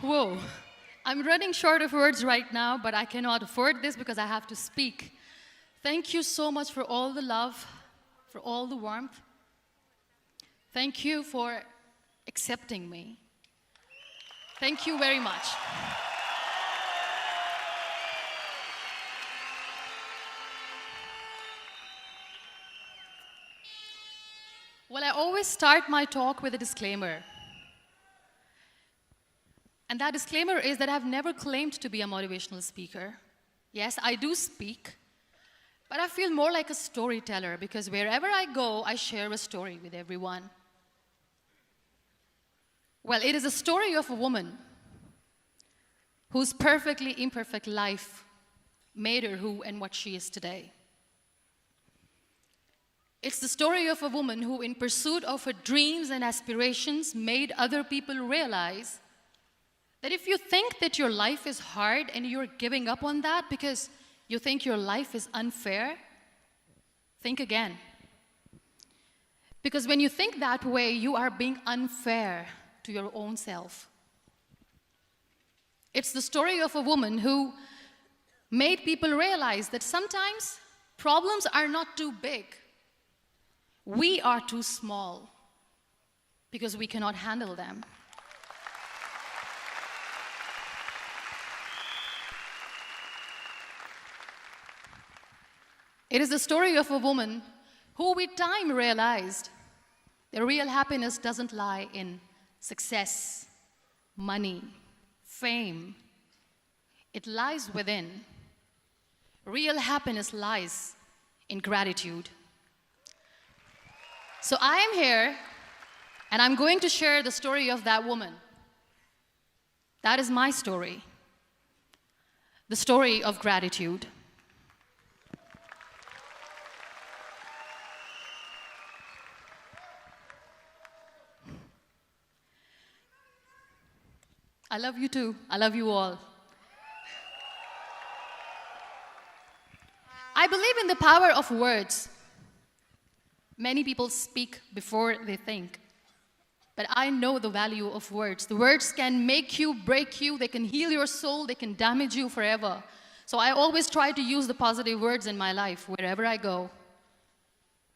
Whoa. I'm running short of words right now, but I cannot afford this because I have to speak. Thank you so much for all the love, for all the warmth. Thank you for accepting me. Thank you very much. Well, I always start my talk with a disclaimer. And that disclaimer is that I've never claimed to be a motivational speaker. Yes, I do speak, but I feel more like a storyteller because wherever I go, I share a story with everyone. Well, it is a story of a woman whose perfectly imperfect life made her who and what she is today. It's the story of a woman who, in pursuit of her dreams and aspirations, made other people realize that if you think that your life is hard and you're giving up on that because you think your life is unfair, think again. Because when you think that way, you are being unfair to your own self. It's the story of a woman who made people realize that sometimes problems are not too big. We are too small because we cannot handle them. It is the story of a woman who with time realized that real happiness doesn't lie in success, money, fame. It lies within. Real happiness lies in gratitude. So I am here, and I'm going to share the story of that woman. That is my story. The story of gratitude. I love you too. I love you all. I believe in the power of words. Many people speak before they think. But I know the value of words. The words can make you, break you, they can heal your soul, they can damage you forever. So I always try to use the positive words in my life wherever I go.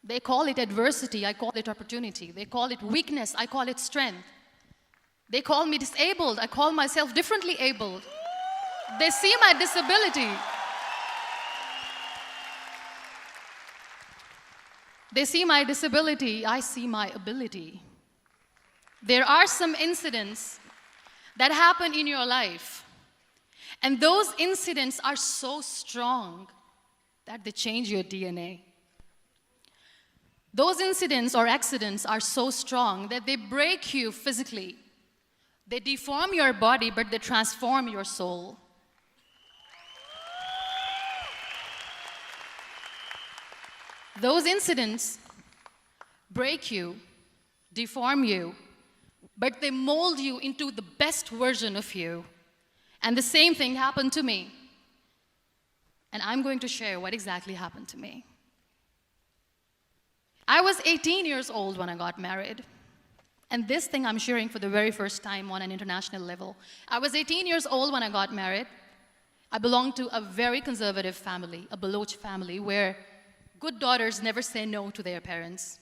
They call it adversity, I call it opportunity. They call it weakness, I call it strength. They call me disabled, I call myself differently abled. They see my disability. They see my disability, I see my ability. There are some incidents that happen in your life, and those incidents are so strong that they change your DNA. Those incidents or accidents are so strong that they break you physically. They deform your body, but they transform your soul. Those incidents break you, deform you, but they mold you into the best version of you. And the same thing happened to me. And I'm going to share what exactly happened to me. I was 18 years old when I got married. And this thing I'm sharing for the very first time on an international level. I was 18 years old when I got married. I belonged to a very conservative family, a Baloch family, where good daughters never say no to their parents.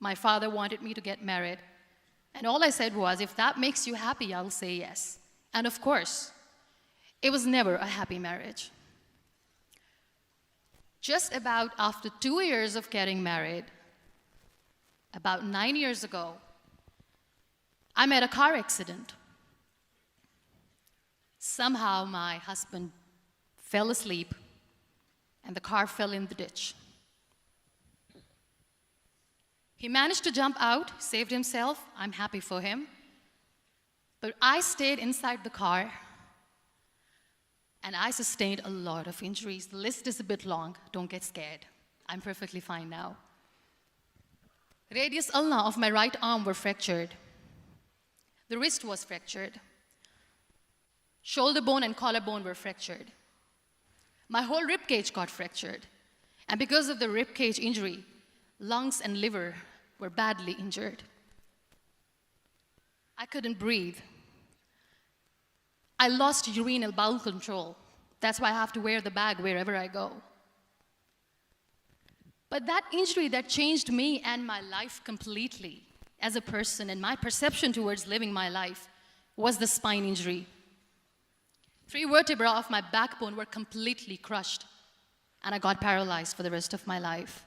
My father wanted me to get married. And all I said was, if that makes you happy, I'll say yes. And of course, it was never a happy marriage. Just about after 2 years of getting married, about 9 years ago, I met a car accident. Somehow my husband fell asleep and the car fell in the ditch. He managed to jump out, saved himself. I'm happy for him. But I stayed inside the car, and I sustained a lot of injuries. The list is a bit long. Don't get scared. I'm perfectly fine now. Radius ulna of my right arm were fractured. The wrist was fractured. Shoulder bone and collarbone were fractured. My whole rib cage got fractured. And because of the rib cage injury, lungs and liver were badly injured. I couldn't breathe. I lost urinary bowel control. That's why I have to wear the bag wherever I go. But that injury that changed me and my life completely as a person and my perception towards living my life was the spine injury. 3 vertebrae of my backbone were completely crushed, and I got paralyzed for the rest of my life.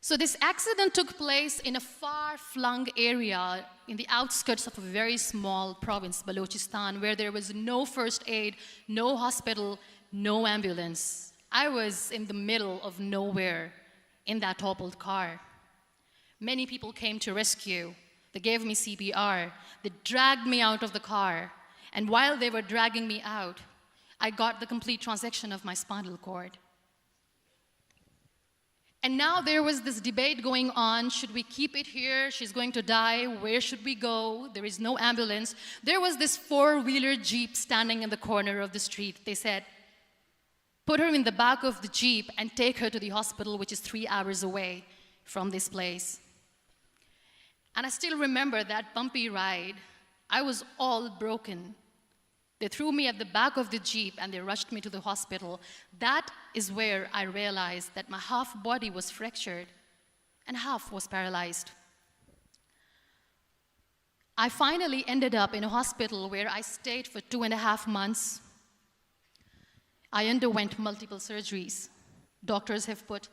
So this accident took place in a far-flung area in the outskirts of a very small province, Balochistan, where there was no first aid, no hospital, no ambulance. I was in the middle of nowhere in that toppled car. Many people came to rescue. They gave me CPR. They dragged me out of the car. And while they were dragging me out, I got the complete transection of my spinal cord. And now there was this debate going on. Should we keep it here? She's going to die. Where should we go? There is no ambulance. There was this 4-wheeler Jeep standing in the corner of the street. They said, put her in the back of the Jeep and take her to the hospital, which is 3 hours away from this place. And I still remember that bumpy ride. I was all broken. They threw me at the back of the Jeep and they rushed me to the hospital. That is where I realized that my half body was fractured and half was paralyzed. I finally ended up in a hospital where I stayed for 2.5 months. I underwent multiple surgeries. Doctors have put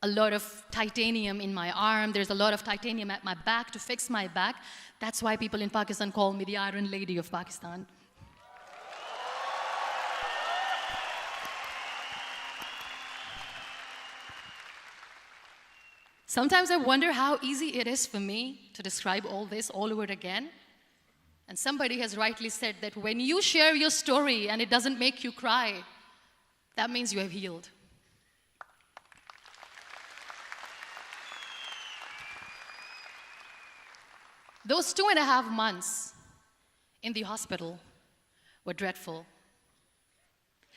a lot of titanium in my arm. There's a lot of titanium at my back to fix my back. That's why people in Pakistan call me the Iron Lady of Pakistan. Sometimes I wonder how easy it is for me to describe all this all over again. And somebody has rightly said that when you share your story and it doesn't make you cry, that means you have healed. Those 2.5 months in the hospital were dreadful.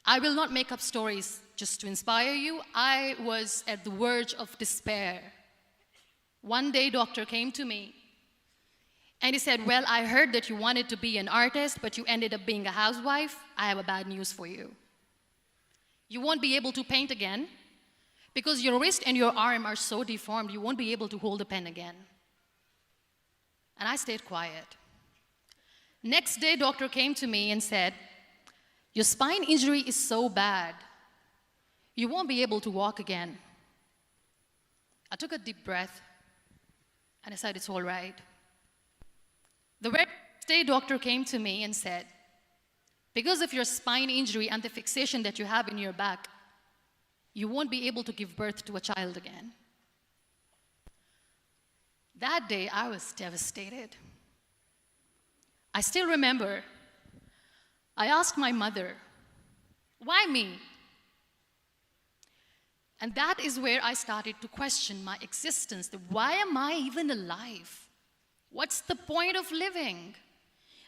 I will not make up stories just to inspire you. I was at the verge of despair. One day, doctor came to me and he said, well, I heard that you wanted to be an artist, but you ended up being a housewife. I have a bad news for you. You won't be able to paint again because your wrist and your arm are so deformed, you won't be able to hold a pen again. And I stayed quiet. Next day, doctor came to me and said, your spine injury is so bad, you won't be able to walk again. I took a deep breath and I said, it's all right. The next day, doctor came to me and said, because of your spine injury and the fixation that you have in your back, you won't be able to give birth to a child again. That day, I was devastated. I still remember, I asked my mother, why me? And that is where I started to question my existence. Why am I even alive? What's the point of living?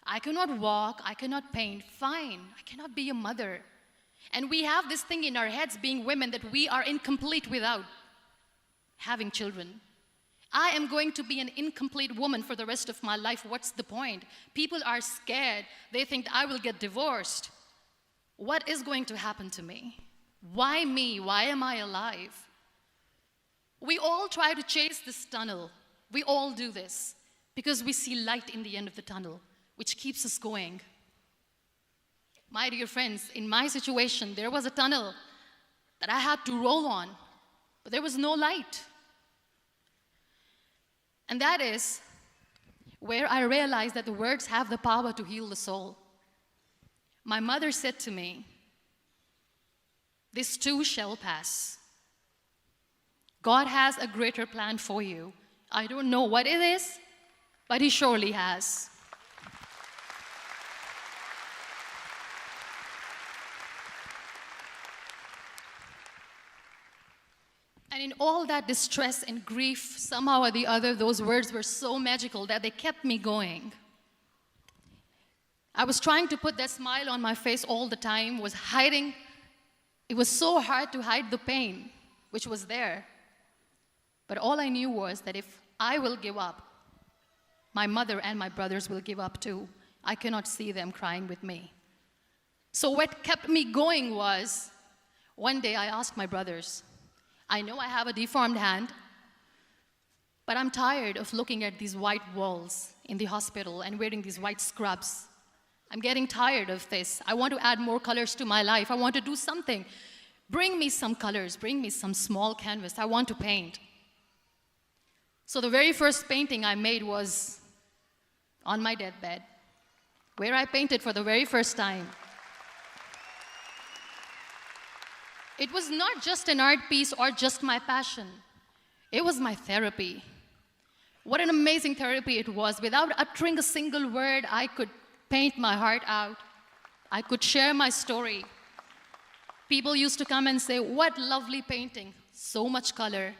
I cannot walk, I cannot paint, fine. I cannot be a mother. And we have this thing in our heads, being women, that we are incomplete without having children. I am going to be an incomplete woman for the rest of my life. What's the point? People are scared. They think I will get divorced. What is going to happen to me? Why me? Why am I alive? We all try to chase this tunnel. We all do this because we see light in the end of the tunnel, which keeps us going. My dear friends, in my situation, there was a tunnel that I had to roll on, but there was no light. And that is where I realized that the words have the power to heal the soul. My mother said to me, this too shall pass. God has a greater plan for you. I don't know what it is, but He surely has. And in all that distress and grief, somehow or the other, those words were so magical that they kept me going. I was trying to put that smile on my face all the time, was hiding. It was so hard to hide the pain, which was there. But all I knew was that if I will give up, my mother and my brothers will give up too. I cannot see them crying with me. So what kept me going was, one day I asked my brothers, I know I have a deformed hand, but I'm tired of looking at these white walls in the hospital and wearing these white scrubs. I'm getting tired of this. I want to add more colors to my life. I want to do something. Bring me some colors. Bring me some small canvas. I want to paint. So the very first painting I made was on my deathbed, where I painted for the very first time. It was not just an art piece or just my passion. It was my therapy. What an amazing therapy it was. Without uttering a single word, I could paint my heart out. I could share my story. People used to come and say, what lovely painting, so much color.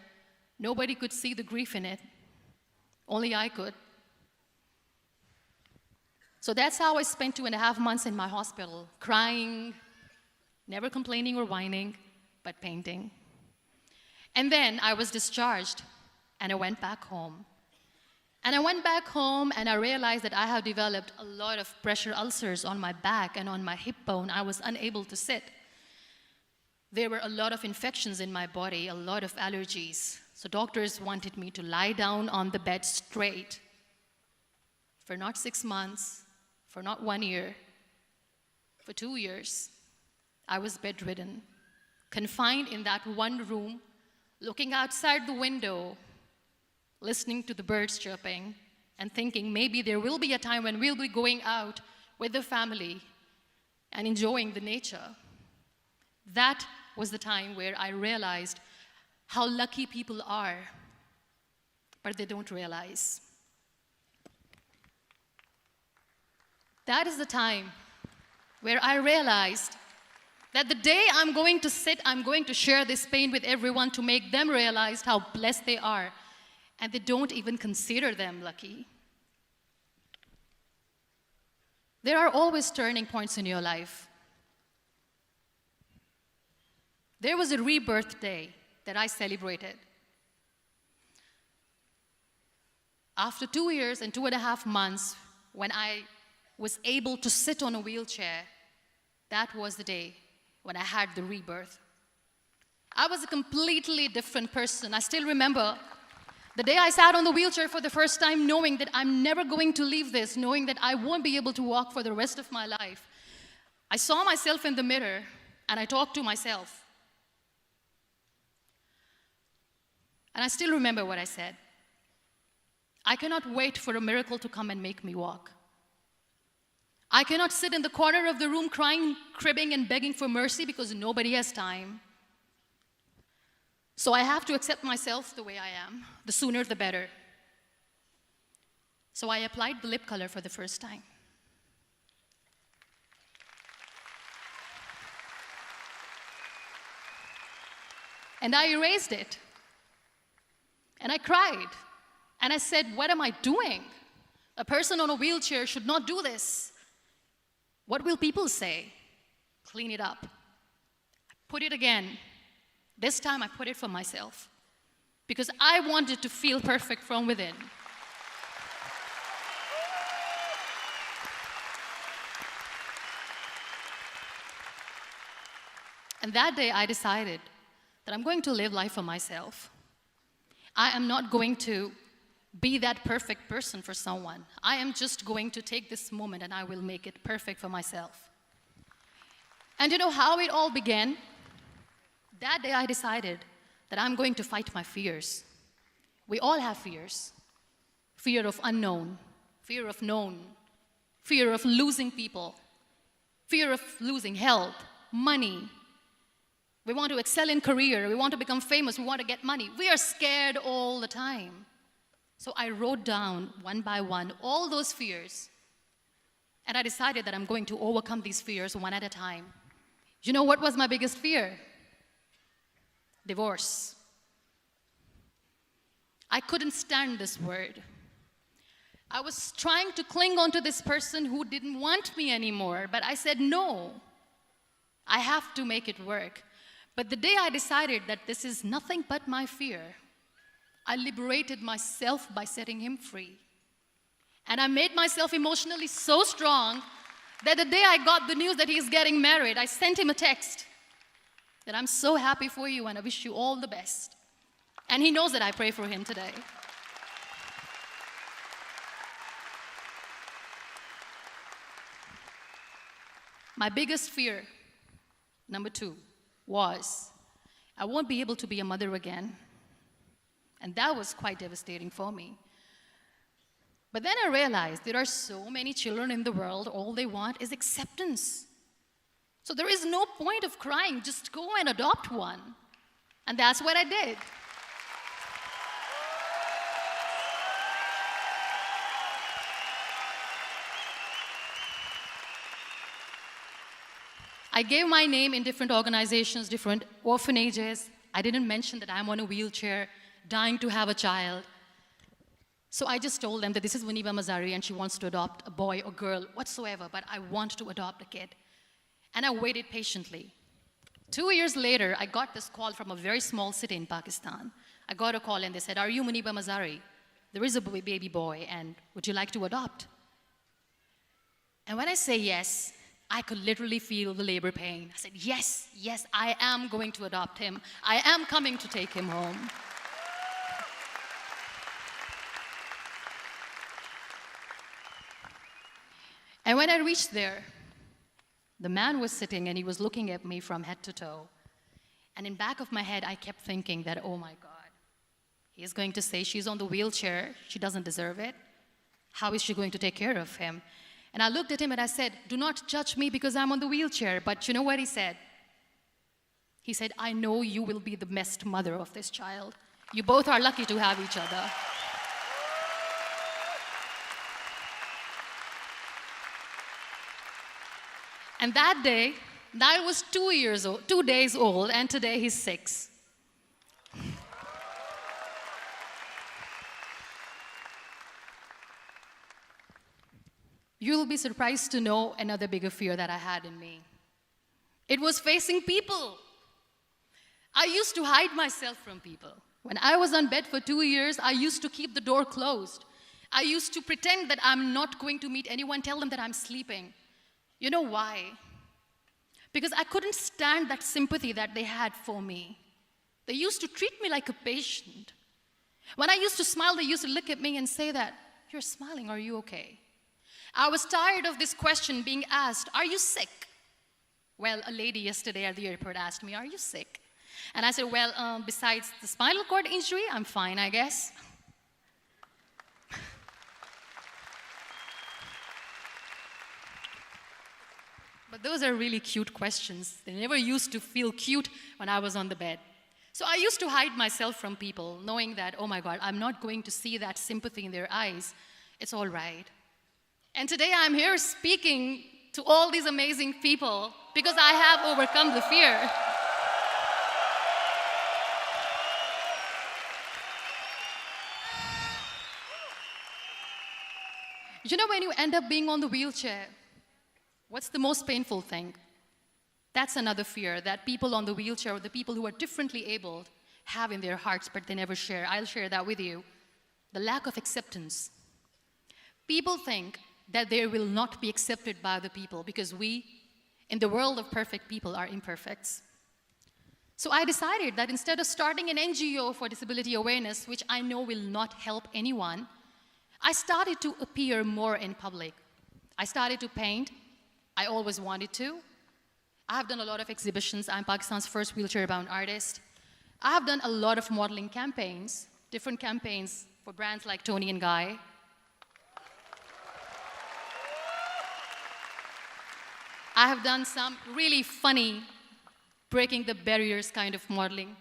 Nobody could see the grief in it. Only I could. So that's how I spent 2.5 months in my hospital, crying, never complaining or whining, but painting. And then I was discharged, and I went back home. And I went back home, and I realized that I have developed a lot of pressure ulcers on my back and on my hip bone. I was unable to sit. There were a lot of infections in my body, a lot of allergies. So doctors wanted me to lie down on the bed straight for not 6 months, for not 1 year, for 2 years. I was bedridden, confined in that one room, looking outside the window, listening to the birds chirping, and thinking maybe there will be a time when we'll be going out with the family and enjoying the nature. That was the time where I realized how lucky people are, but they don't realize. That is the time where I realized that the day I'm going to sit, I'm going to share this pain with everyone to make them realize how blessed they are, and they don't even consider them lucky. There are always turning points in your life. There was a rebirth day that I celebrated. After 2 years and 2.5 months, when I was able to sit on a wheelchair, that was the day when I had the rebirth. I was a completely different person. I still remember the day I sat on the wheelchair for the first time, knowing that I'm never going to leave this, knowing that I won't be able to walk for the rest of my life. I saw myself in the mirror, and I talked to myself. And I still remember what I said. I cannot wait for a miracle to come and make me walk. I cannot sit in the corner of the room crying, cribbing, and begging for mercy because nobody has time. So I have to accept myself the way I am. The sooner, the better. So I applied the lip color for the first time. And I erased it. And I cried. And I said, what am I doing? A person on a wheelchair should not do this. What will people say? Clean it up. I put it again. This time I put it for myself. Because I wanted to feel perfect from within. And that day I decided that I'm going to live life for myself. I am not going to be that perfect person for someone. I am just going to take this moment and I will make it perfect for myself. And you know how it all began? That day I decided that I'm going to fight my fears. We all have fears. Fear of unknown, fear of known, fear of losing people, fear of losing health, money. We want to excel in career, we want to become famous, we want to get money. We are scared all the time. So I wrote down one by one all those fears, and I decided that I'm going to overcome these fears one at a time. You know what was my biggest fear? Divorce. I couldn't stand this word. I was trying to cling on to this person who didn't want me anymore, but I said no. I have to make it work. But the day I decided that this is nothing but my fear, I liberated myself by setting him free. And I made myself emotionally so strong that the day I got the news that he's getting married, I sent him a text that I'm so happy for you and I wish you all the best. And he knows that I pray for him today. My biggest fear, number 2, was I won't be able to be a mother again. And that was quite devastating for me. But then I realized there are so many children in the world, all they want is acceptance. So there is no point of crying, just go and adopt one. And that's what I did. I gave my name in different organizations, different orphanages. I didn't mention that I'm on a wheelchair, dying to have a child. So I just told them that this is Muniba Mazari and she wants to adopt a boy or girl, whatsoever, but I want to adopt a kid. And I waited patiently. 2 years later, I got this call from a very small city in Pakistan. I got a call and they said, "Are you Muniba Mazari? There is a baby boy and would you like to adopt?" And when I say yes, I could literally feel the labor pain. I said, yes, yes, I am going to adopt him. I am coming to take him home. And when I reached there, the man was sitting and he was looking at me from head to toe. And in back of my head, I kept thinking that, oh my God, he is going to say she's on the wheelchair, she doesn't deserve it. How is she going to take care of him? And I looked at him and I said, do not judge me because I'm on the wheelchair. But you know what he said? He said, I know you will be the best mother of this child. You both are lucky to have each other. And that day, Niall was 2 days old, and today he's 6. You'll be surprised to know another bigger fear that I had in me. It was facing people. I used to hide myself from people. When I was on bed for 2 years, I used to keep the door closed. I used to pretend that I'm not going to meet anyone, tell them that I'm sleeping. You know why? Because I couldn't stand that sympathy that they had for me. They used to treat me like a patient. When I used to smile, they used to look at me and say that, "You're smiling, are you okay?" I was tired of this question being asked, "Are you sick?" Well, a lady yesterday at the airport asked me, "Are you sick?" And I said, well, besides the spinal cord injury, I'm fine, I guess. But those are really cute questions. They never used to feel cute when I was on the bed. So I used to hide myself from people, knowing that, oh my God, I'm not going to see that sympathy in their eyes. It's all right. And today I'm here speaking to all these amazing people because I have overcome the fear. You know, when you end up being on the wheelchair, what's the most painful thing? That's another fear that people on the wheelchair or the people who are differently abled have in their hearts, but they never share. I'll share that with you. The lack of acceptance. People think that they will not be accepted by the people because we, in the world of perfect people, are imperfects. So I decided that instead of starting an NGO for disability awareness, which I know will not help anyone, I started to appear more in public. I started to paint. I always wanted to. I have done a lot of exhibitions. I'm Pakistan's first wheelchair-bound artist. I have done a lot of modeling campaigns, different campaigns for brands like Tony and Guy. I have done some really funny, breaking the barriers kind of modeling.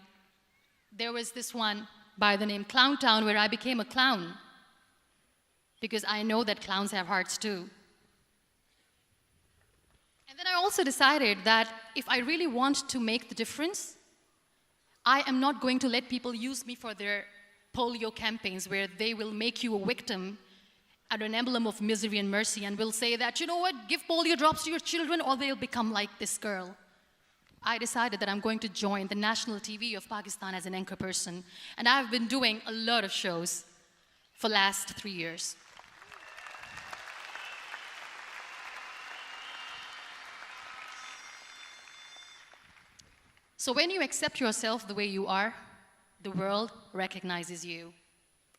There was this one by the name Clown Town where I became a clown because I know that clowns have hearts too. And then I also decided that if I really want to make the difference, I am not going to let people use me for their polio campaigns where they will make you a victim and an emblem of misery and mercy and will say that, you know what, give polio drops to your children or they'll become like this girl. I decided that I'm going to join the national TV of Pakistan as an anchor person. And I've been doing a lot of shows for the last 3 years. So when you accept yourself the way you are, the world recognizes you.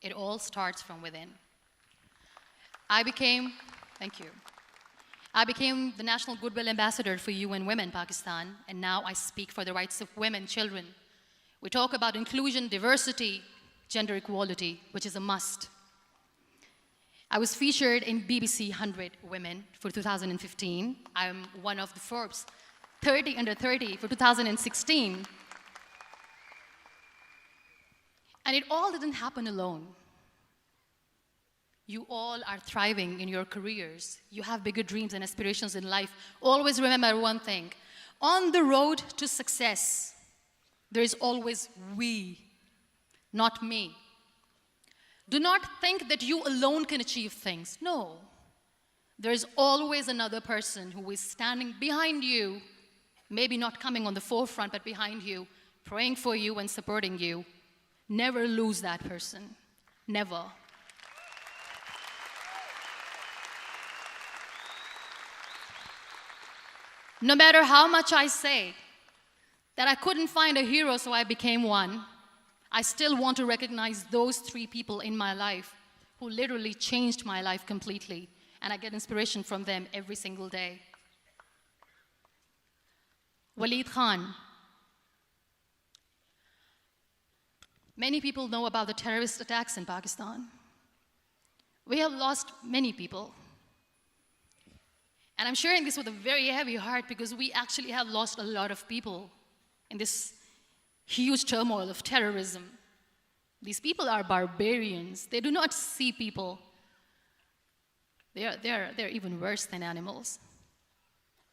It all starts from within. Thank you. I became the National Goodwill Ambassador for UN Women Pakistan, and now I speak for the rights of women, children. We talk about inclusion, diversity, gender equality, which is a must. I was featured in BBC 100 Women for 2015. I'm one of the Forbes 30 under 30 for 2016. And it all didn't happen alone. You all are thriving in your careers. You have bigger dreams and aspirations in life. Always remember one thing. On the road to success, there is always we, not me. Do not think that you alone can achieve things. No. There is always another person who is standing behind you, maybe not coming on the forefront, but behind you, praying for you and supporting you. Never lose that person. Never. No matter how much I say that I couldn't find a hero, so I became one, I still want to recognize those 3 people in my life who literally changed my life completely, and I get inspiration from them every single day. Waleed Khan. Many people know about the terrorist attacks in Pakistan. We have lost many people. And I'm sharing this with a very heavy heart because we actually have lost a lot of people in this huge turmoil of terrorism. These people are barbarians. They do not see people. They're even worse than animals.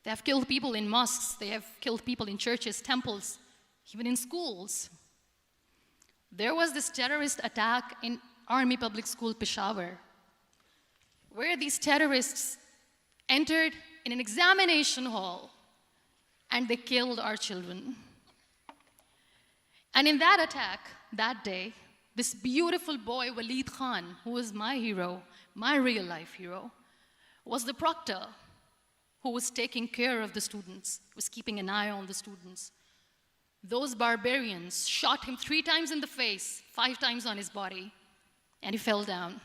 They have killed people in mosques. They have killed people in churches, temples, even in schools. There was this terrorist attack in Army Public School, Peshawar, where these terrorists entered in an examination hall and they killed our children. And in that attack, that day, this beautiful boy, Waleed Khan, who was my hero, my real life hero, was the proctor who was taking care of the students, was keeping an eye on the students. Those barbarians shot him 3 times in the face, 5 times on his body, and he fell down.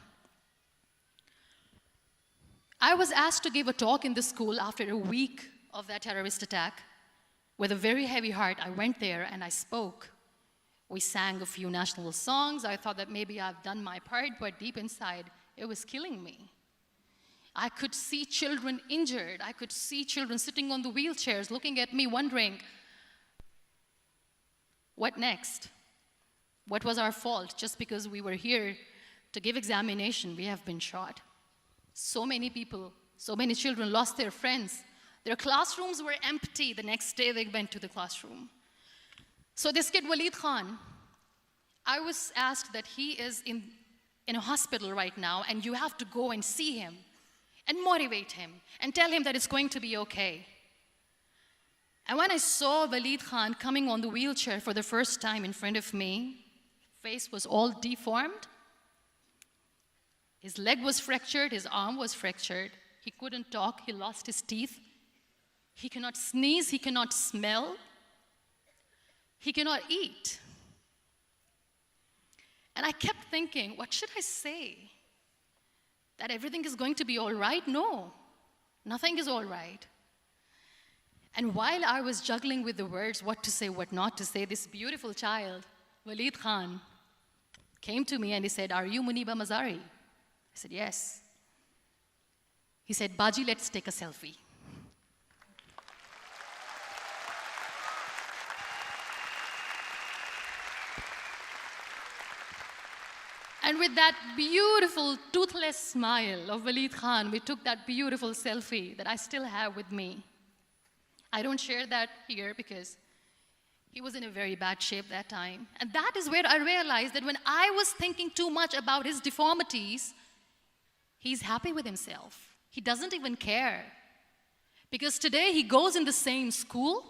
I was asked to give a talk in the school after a week of that terrorist attack. With a very heavy heart, I went there and I spoke. We sang a few national songs. I thought that maybe I've done my part, but deep inside, it was killing me. I could see children injured. I could see children sitting on the wheelchairs, looking at me, wondering, what next? What was our fault? Just because we were here to give examination, we have been shot. So many people, so many children lost their friends. Their classrooms were empty. The next day they went to the classroom. So this kid, Waleed Khan, I was asked that he is in a hospital right now, and you have to go and see him and motivate him and tell him that it's going to be okay. And when I saw Waleed Khan coming on the wheelchair for the first time in front of me, face was all deformed. His leg was fractured, his arm was fractured. He couldn't talk, he lost his teeth. He cannot sneeze, he cannot smell. He cannot eat. And I kept thinking, what should I say? That everything is going to be all right? No, nothing is all right. And while I was juggling with the words, what to say, what not to say, this beautiful child, Waleed Khan, came to me and he said, "Are you Muniba Mazari?" I said, "Yes." He said, "Baji, let's take a selfie." And with that beautiful, toothless smile of Waleed Khan, we took that beautiful selfie that I still have with me. I don't share that here because he was in a very bad shape that time. And that is where I realized that when I was thinking too much about his deformities, he's happy with himself. He doesn't even care. Because today he goes in the same school,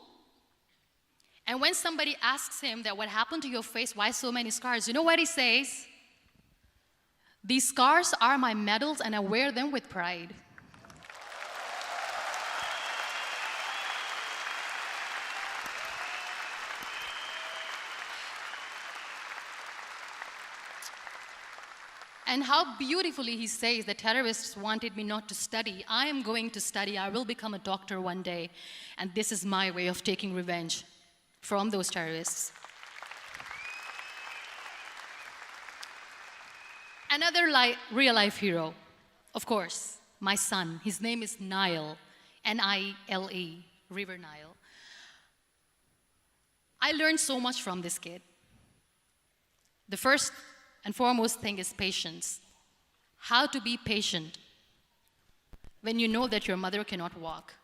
and when somebody asks him that what happened to your face, why so many scars, you know what he says? "These scars are my medals and I wear them with pride." And how beautifully he says the terrorists wanted me not to study. I am going to study. I will become a doctor one day. And this is my way of taking revenge from those terrorists. Another real-life hero, of course, my son. His name is Nile, N-I-L-E, River Nile. I learned so much from this kid. The first and foremost thing is patience. How to be patient when you know that your mother cannot walk,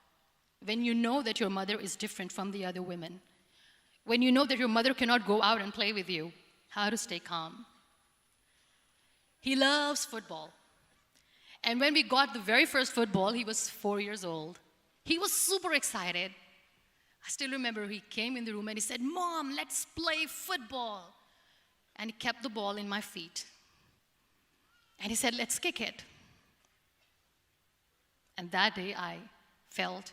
when you know that your mother is different from the other women, when you know that your mother cannot go out and play with you, how to stay calm. He loves football. And when we got the very first football, he was 4 years old. He was super excited. I still remember he came in the room and he said, "Mom, let's play football." And he kept the ball in my feet. And he said, "Let's kick it." And that day I felt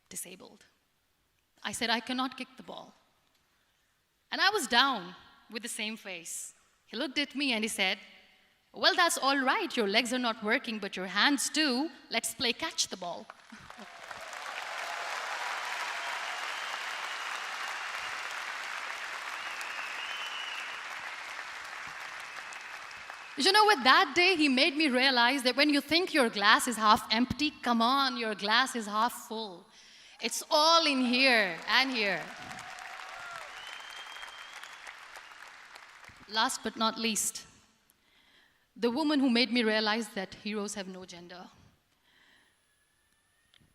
disabled. I said, "I cannot kick the ball." And I was down with the same face. He looked at me and he said, "Well, that's all right. Your legs are not working, but your hands do. Let's play catch the ball." You know what? That day he made me realize that when you think your glass is half empty, come on, your glass is half full. It's all in here and here. Last but not least, the woman who made me realize that heroes have no gender.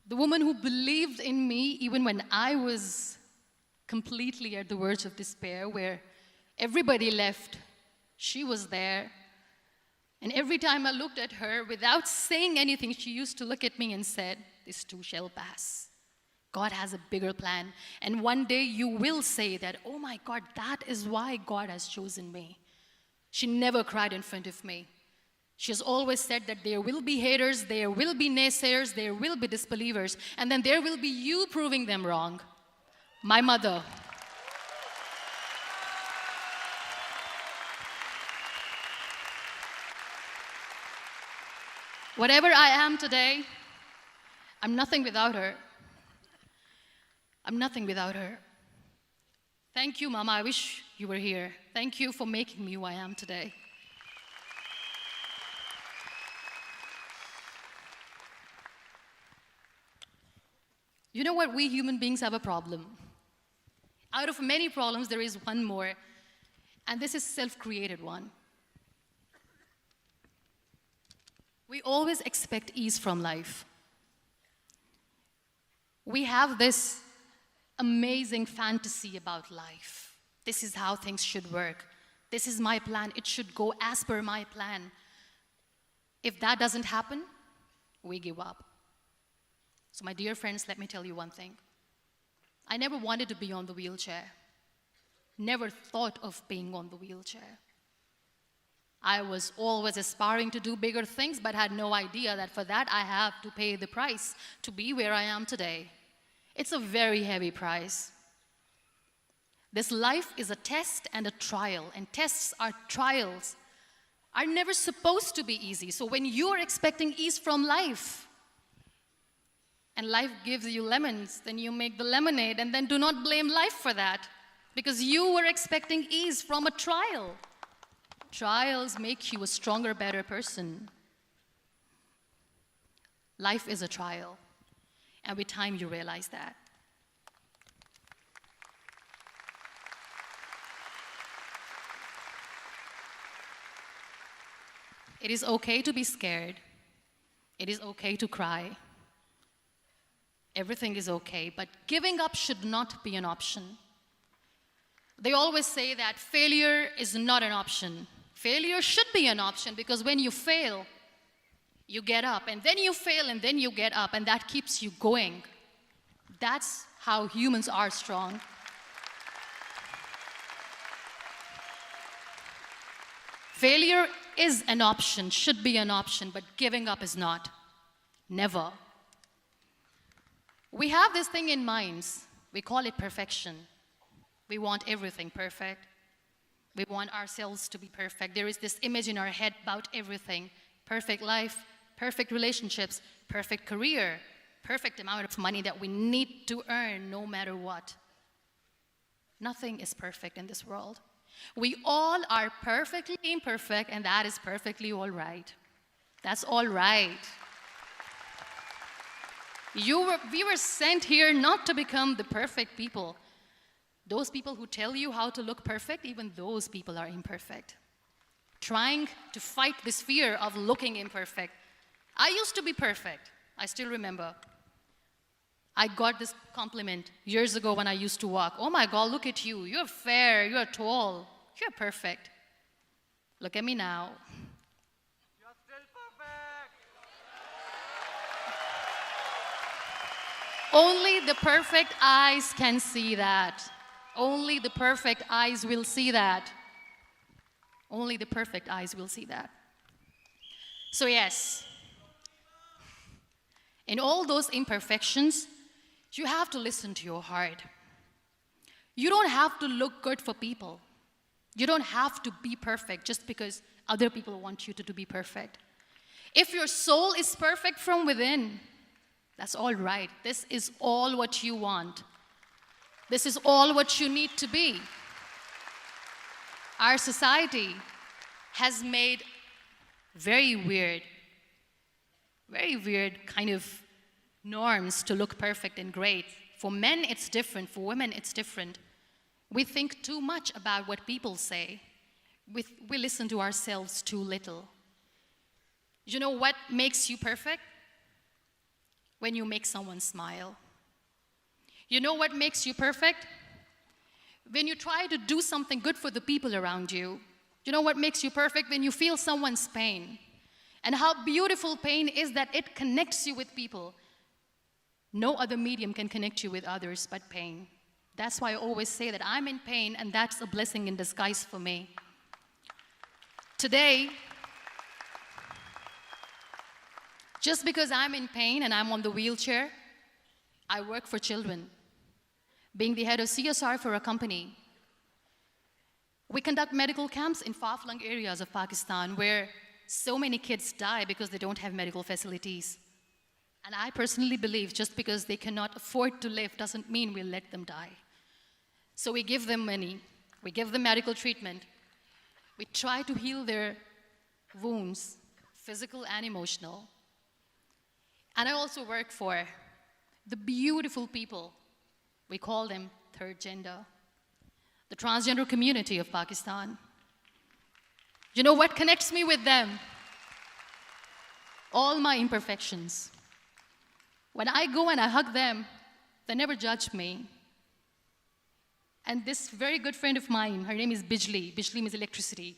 The woman who believed in me even when I was completely at the verge of despair, where everybody left, she was there. And every time I looked at her, without saying anything, she used to look at me and said, "This too shall pass. God has a bigger plan. And one day you will say that, oh my God, that is why God has chosen me." She never cried in front of me. She has always said that there will be haters, there will be naysayers, there will be disbelievers, and then there will be you proving them wrong. My mother. Whatever I am today, I'm nothing without her. I'm nothing without her. Thank you, Mama. I wish you were here. Thank you for making me who I am today. You know what? We human beings have a problem. Out of many problems, there is one more, and this is self-created one. We always expect ease from life. We have this amazing fantasy about life. This is how things should work. This is my plan. It should go as per my plan. If that doesn't happen, we give up. So my dear friends, let me tell you one thing. I never wanted to be on the wheelchair. Never thought of being on the wheelchair. I was always aspiring to do bigger things, but had no idea that for that I have to pay the price to be where I am today. It's a very heavy price. This life is a test and a trial, and tests are trials are never supposed to be easy. So when you're expecting ease from life, and life gives you lemons, then you make the lemonade, and then do not blame life for that, because you were expecting ease from a trial. Trials make you a stronger, better person. Life is a trial, and with time you realize that. It is okay to be scared. It is okay to cry. Everything is okay, but giving up should not be an option. They always say that failure is not an option. Failure should be an option, because when you fail, you get up, and then you fail, and then you get up, and that keeps you going. That's how humans are strong. Failure is an option, should be an option, but giving up is not. Never. We have this thing in minds. We call it perfection. We want everything perfect. We want ourselves to be perfect. There is this image in our head about everything. Perfect life, perfect relationships, perfect career, perfect amount of money that we need to earn no matter what. Nothing is perfect in this world. We all are perfectly imperfect, and that is perfectly all right. That's all right. We were sent here not to become the perfect people. Those people who tell you how to look perfect, even those people are imperfect. Trying to fight this fear of looking imperfect. I used to be perfect. I still remember. I got this compliment years ago when I used to walk. Oh my God, look at you. You're fair, you're tall, you're perfect. Look at me now. You're still perfect. Only the perfect eyes can see that. Only the perfect eyes will see that. Only the perfect eyes will see that. So yes, in all those imperfections, you have to listen to your heart. You don't have to look good for people. You don't have to be perfect just because other people want you to be perfect. If your soul is perfect from within, that's all right. This is all what you want. This is all what you need to be. Our society has made very weird kind of norms to look perfect and great. For men, it's different. For women, it's different. We think too much about what people say. We listen to ourselves too little. You know what makes you perfect? When you make someone smile. You know what makes you perfect? When you try to do something good for the people around you. You know what makes you perfect? When you feel someone's pain. And how beautiful pain is that it connects you with people. No other medium can connect you with others but pain. That's why I always say that I'm in pain, and that's a blessing in disguise for me. Today, just because I'm in pain and I'm on the wheelchair, I work for children. Being the head of CSR for a company, we conduct medical camps in far-flung areas of Pakistan where so many kids die because they don't have medical facilities. And I personally believe just because they cannot afford to live doesn't mean we'll let them die. So we give them money, we give them medical treatment, we try to heal their wounds, physical and emotional. And I also work for the beautiful people. We call them third gender, the transgender community of Pakistan. You know what connects me with them? All my imperfections. When I go and I hug them, they never judge me. And this very good friend of mine, her name is Bijli. Bijli means electricity.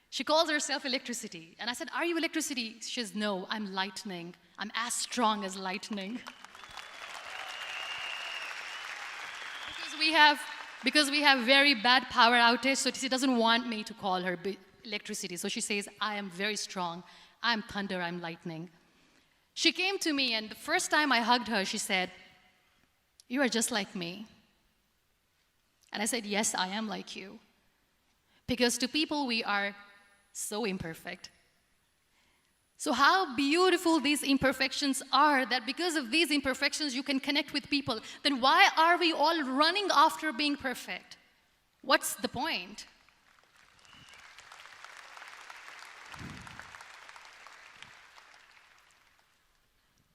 She calls herself electricity. And I said, are you electricity? She says, no, I'm lightning. I'm as strong as lightning. Because we have very bad power outage, so she doesn't want me to call her electricity. So she says, I am very strong. I'm thunder, I'm lightning. She came to me, and the first time I hugged her, she said, you are just like me. And I said, yes, I am like you. Because to people, we are so imperfect. So how beautiful these imperfections are, that because of these imperfections you can connect with people. Then why are we all running after being perfect? What's the point?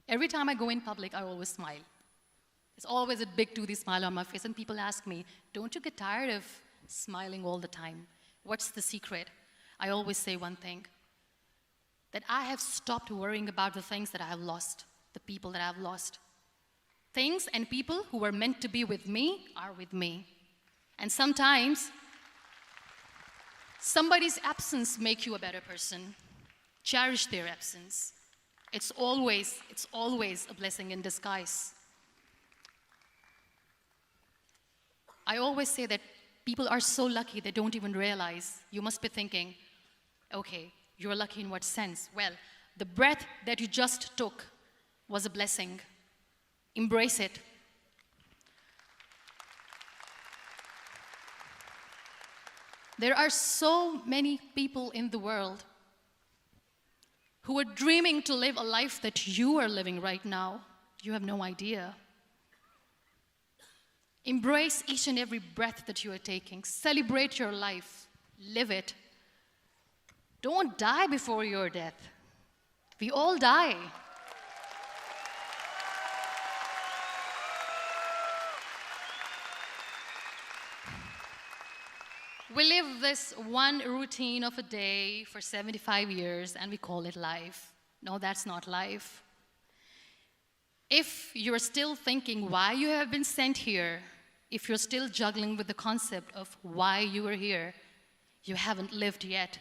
Every time I go in public, I always smile. There's always a big toothy smile on my face, and people ask me, don't you get tired of smiling all the time? What's the secret? I always say one thing, that I have stopped worrying about the things that I have lost, the people that I have lost. Things and people who were meant to be with me are with me. And sometimes, somebody's absence makes you a better person. Cherish their absence. It's always a blessing in disguise. I always say that people are so lucky they don't even realize. You must be thinking, okay, you're lucky in what sense? Well, the breath that you just took was a blessing. Embrace it. There are so many people in the world who are dreaming to live a life that you are living right now. You have no idea. Embrace each and every breath that you are taking. Celebrate your life. Live it. Don't die before your death. We all die. We live this one routine of a day for 75 years and we call it life. No, that's not life. If you're still thinking why you have been sent here, if you're still juggling with the concept of why you are here, you haven't lived yet.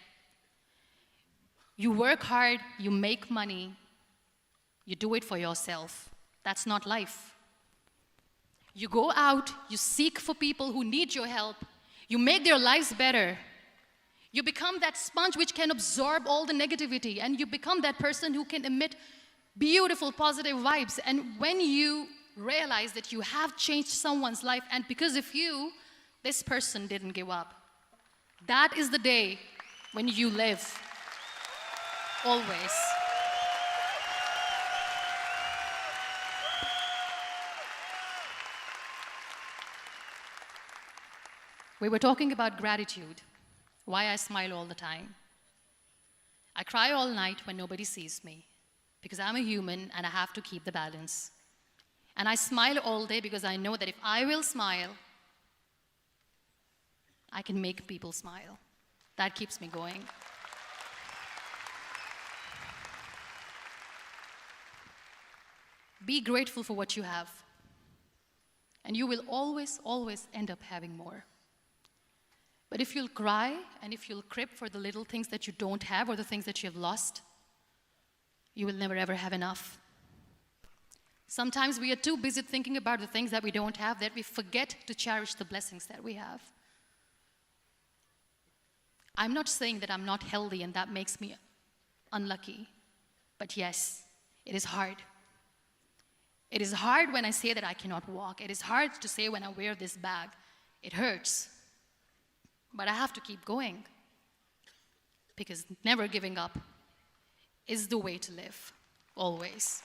You work hard, you make money, you do it for yourself. That's not life. You go out, you seek for people who need your help, you make their lives better. You become that sponge which can absorb all the negativity, and you become that person who can emit beautiful, positive vibes. And when you realize that you have changed someone's life, and because of you, this person didn't give up, that is the day when you live. Always. We were talking about gratitude, why I smile all the time. I cry all night when nobody sees me, because I'm a human and I have to keep the balance. And I smile all day because I know that if I will smile, I can make people smile. That keeps me going. Be grateful for what you have, and you will always, always end up having more. But if you'll cry and if you'll crib for the little things that you don't have or the things that you have lost, you will never ever have enough. Sometimes we are too busy thinking about the things that we don't have that we forget to cherish the blessings that we have. I'm not saying that I'm not healthy and that makes me unlucky, but yes, it is hard. It is hard when I say that I cannot walk. It is hard to say when I wear this bag. It hurts. But I have to keep going, because never giving up is the way to live, always.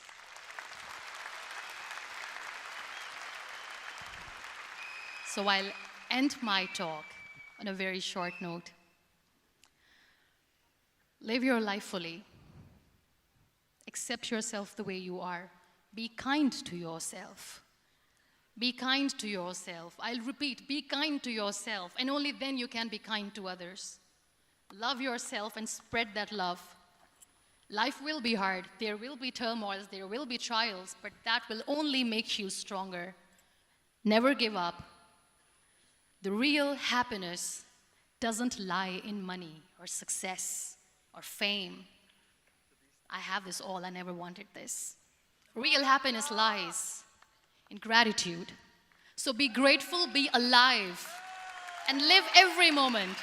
So I'll end my talk on a very short note. Live your life fully. Accept yourself the way you are. Be kind to yourself. Be kind to yourself. I'll repeat, be kind to yourself, and only then you can be kind to others. Love yourself and spread that love. Life will be hard. There will be turmoils, there will be trials, but that will only make you stronger. Never give up. The real happiness doesn't lie in money or success or fame. I have this all, I never wanted this. Real happiness lies in gratitude. So be grateful, be alive, and live every moment.